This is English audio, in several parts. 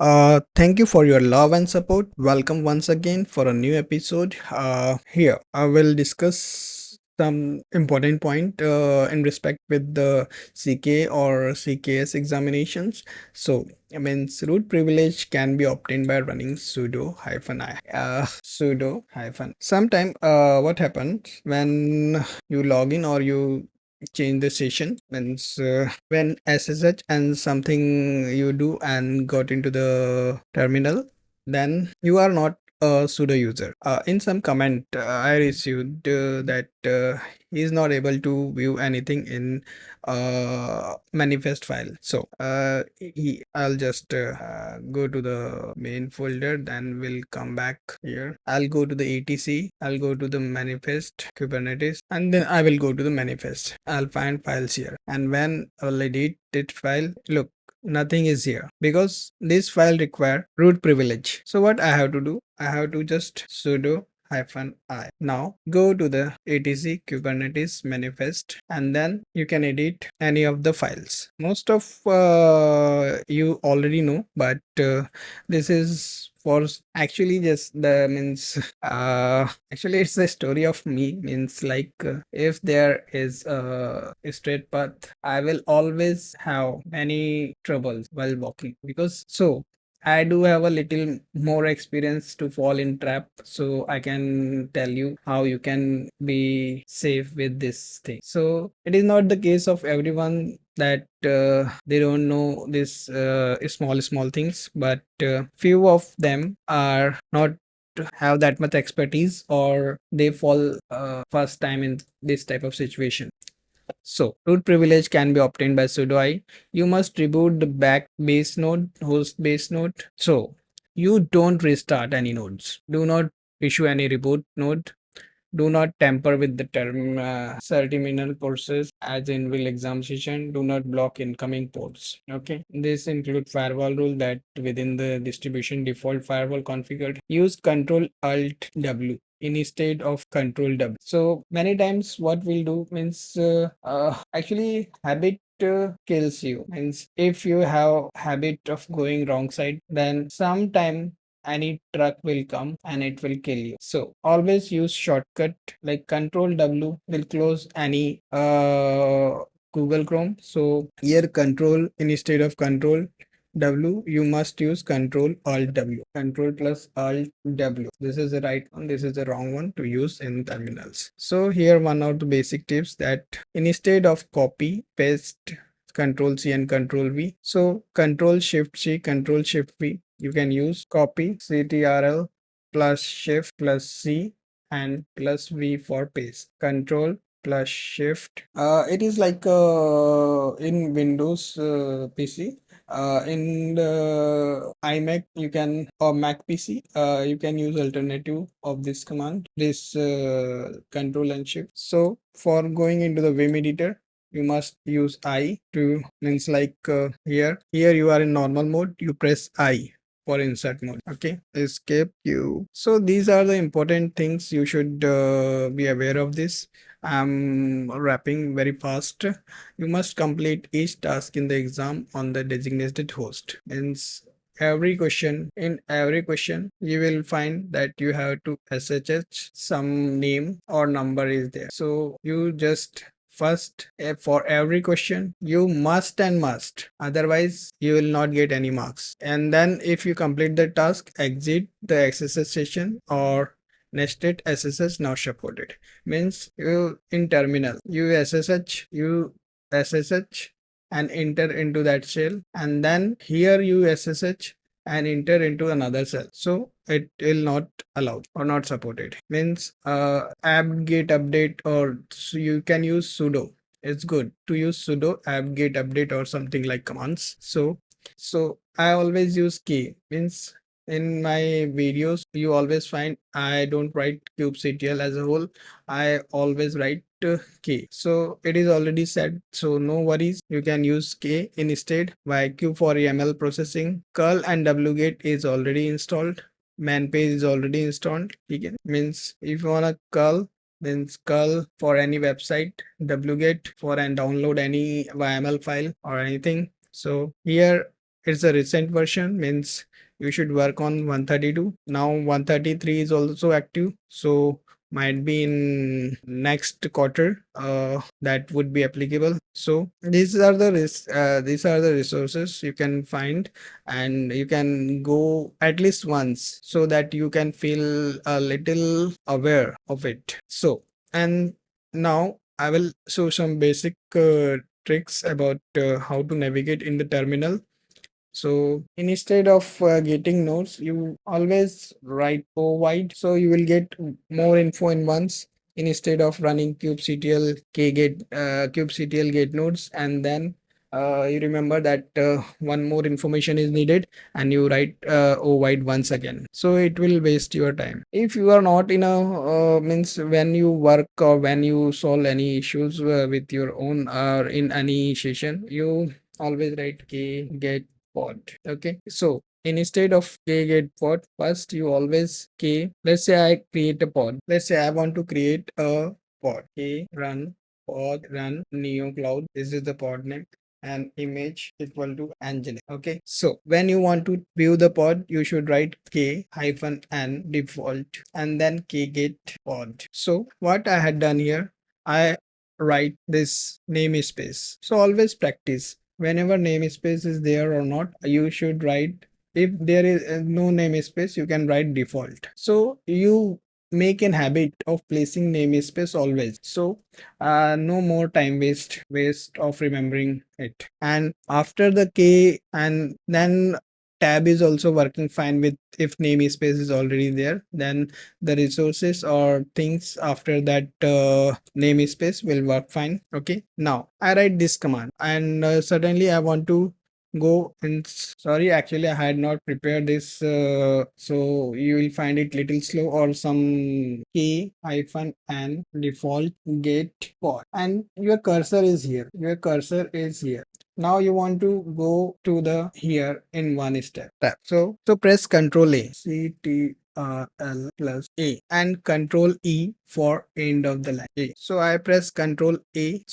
Thank you for your love and support. Welcome once again for a new episode. Here I will discuss some important point in respect with the CK or CKS examinations. So, I mean, root privilege can be obtained by running sudo hyphen I. Sudo hyphen. Sometime, what happens when you log in or you change the session means when SSH and something you do and got into the terminal, then you are not a sudo user. In some comment I received that he is not able to view anything in manifest file. So I'll just go to the main folder, then we'll come back here. I'll go to the etc, I'll go to the manifest Kubernetes, and then I will go to the manifest. I'll find files here, and when I'll edit it file, look, nothing is here because this file require root privilege. So what I have to do, I have to just sudo hyphen I. Now go to the etc Kubernetes manifest, and then you can edit any of the files. Most of you already know, but this is for actually just the means actually it's a story of me, means like if there is a straight path, I will always have many troubles while walking, because I do have a little more experience to fall in trap, so I can tell you how you can be safe with this thing. So it is not the case of everyone that they don't know this small things, but few of them are not have that much expertise, or they fall first time in this type of situation. So root privilege can be obtained by sudo I. You must reboot the back base node, host base node. So you don't restart any nodes. Do not issue any reboot node. Do not tamper with the terminal process, as in will exam session. Do not block incoming ports. Okay. This includes firewall rule that within the distribution default firewall configured. Use Control Alt W instead of Control W. So many times what we'll do means actually habit kills you. Means if you have habit of going wrong side, then sometime any truck will come and it will kill you. So always use shortcut like Control W will close any Google Chrome. So here Control instead of Control W, you must use Control Alt W. Control plus Alt W. This is the right one. This is the wrong one to use in terminals. So here one of the basic tips, that instead of copy paste Control C and Control V, so Control Shift C, Control Shift V, you can use copy CTRL plus Shift plus C and plus V for paste. Control plus Shift. It is like in Windows PC. In the iMac you can, or Mac PC, you can use alternative of this command, this Control and Shift. So for going into the Vim editor, you must use I to, means like here you are in normal mode, you press I for insert mode. Okay, escape Q. So these are the important things you should be aware of this. I'm wrapping very fast. You must complete each task in the exam on the designated host. Means every question, in every question you will find that you have to SSH some name or number is there. So you just first, for every question you must and must, otherwise you will not get any marks. And then if you complete the task, exit the SSH session or nested SSH not supported. Means you in terminal you SSH and enter into that shell, and then here you SSH and enter into another cell, so it will not allowed or not supported. Means apt-get update, or so you can use sudo. It's good to use sudo apt-get update or something like commands. So I always use key. Means in my videos you always find I don't write kubectl as a whole, I always write k. So it is already said, so no worries, you can use k instead. YQ for YAML processing. Curl and wget is already installed. Man page is already installed. Okay. Means if you wanna curl, then curl for any website, wget for and download any YAML file or anything. So here it's a recent version, means you should work on 132. Now 133 is also active, so might be in next quarter that would be applicable. So these are the resources you can find, and you can go at least once so that you can feel a little aware of it. So, and now I will show some basic tricks about how to navigate in the terminal. So instead of getting nodes, you always write O wide. So you will get more info in once instead of running kubectl kubectl get nodes, and then you remember that one more information is needed and you write O wide once again. So it will waste your time. If you are not in a means when you work or when you solve any issues with your own or in any session, you always write k get pod. Okay, so instead of k get pod, first you always k. Let's say I create a pod. Let's say I want to create a pod. K run pod run NeoKloud. This is the pod name, and image equal to Angelic. Okay, so when you want to view the pod, you should write k hyphen n default and then k get pod. So what I had done here, I write this namespace. So always practice whenever namespace is there or not, you should write. If there is no namespace, you can write default. So you make an habit of placing namespace always. So no more time waste of remembering it. And after the k, and then tab is also working fine with if namespace is already there, then the resources or things after that namespace will work fine. Okay, now I write this command, and suddenly I want to go and sorry, actually I had not prepared this, so you will find it little slow, or some k hyphen n default get pod, and your cursor is here, now you want to go to the here in one step. So press Ctrl A, CTRL plus A, and Control E for end of the line. A. So I press Control A,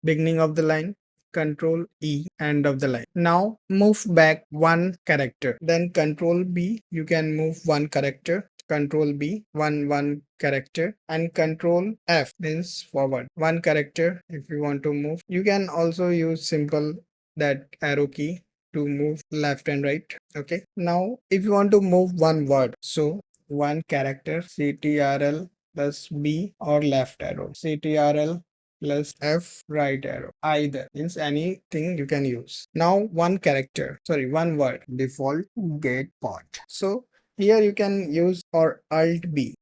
beginning of the line, Control E, end of the line. Now move back one character, then Control B, you can move one character, Control B, one character, and Control F means forward one character. If you want to move, you can also use simple that arrow key to move left and right. Okay, now if you want to move one word, so one character, CTRL plus B, or left arrow, CTRL plus F, right arrow, either means anything you can use. Now one word, default get pod. So here you can use or Alt B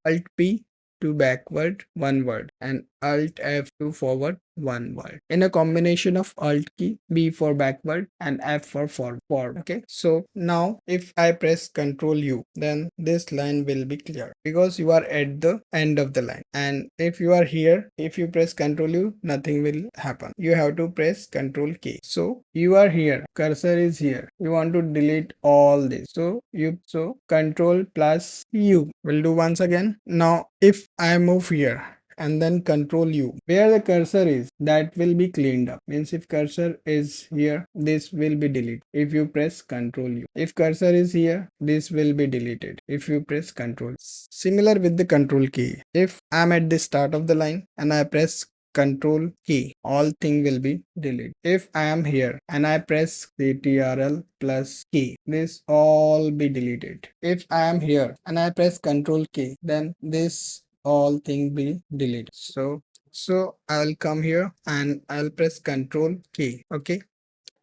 to backward one word, and Alt F to forward one word, in a combination of Alt key, B for backward and F for forward. Okay, so now if I press Control U, then this line will be clear because you are at the end of the line. And if you are here, if you press Control U, nothing will happen. You have to press Control K. So you are here, cursor is here, you want to delete all this, so Control plus U will do once again. Now if I move here and then Control U, where the cursor is, that will be cleaned up. Means if cursor is here, this will be deleted if you press Control U. If cursor is here, this will be deleted if you press Control. Similar with the Control key. If I'm at the start of the line and I press Control key, all thing will be deleted. If I am here and I press CTRL plus key, this all be deleted. If I am here and I press Control key, then this all thing be deleted. So I'll come here and I'll press Control key. Okay,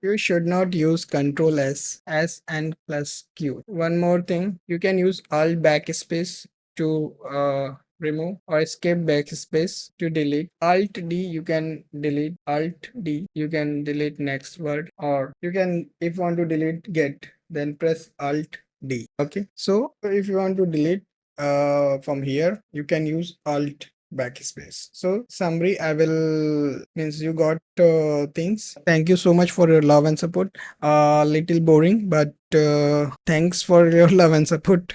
you should not use Control S and plus Q. One more thing, you can use Alt backspace to remove, or Escape backspace to delete. Alt D you can delete. Alt D you can delete next word, or you can, if you want to delete get, then press Alt D. Okay, so if you want to delete from here, you can use Alt backspace. So summary, I will means you got things. Thank you so much for your love and support. Little boring, but thanks for your love and support.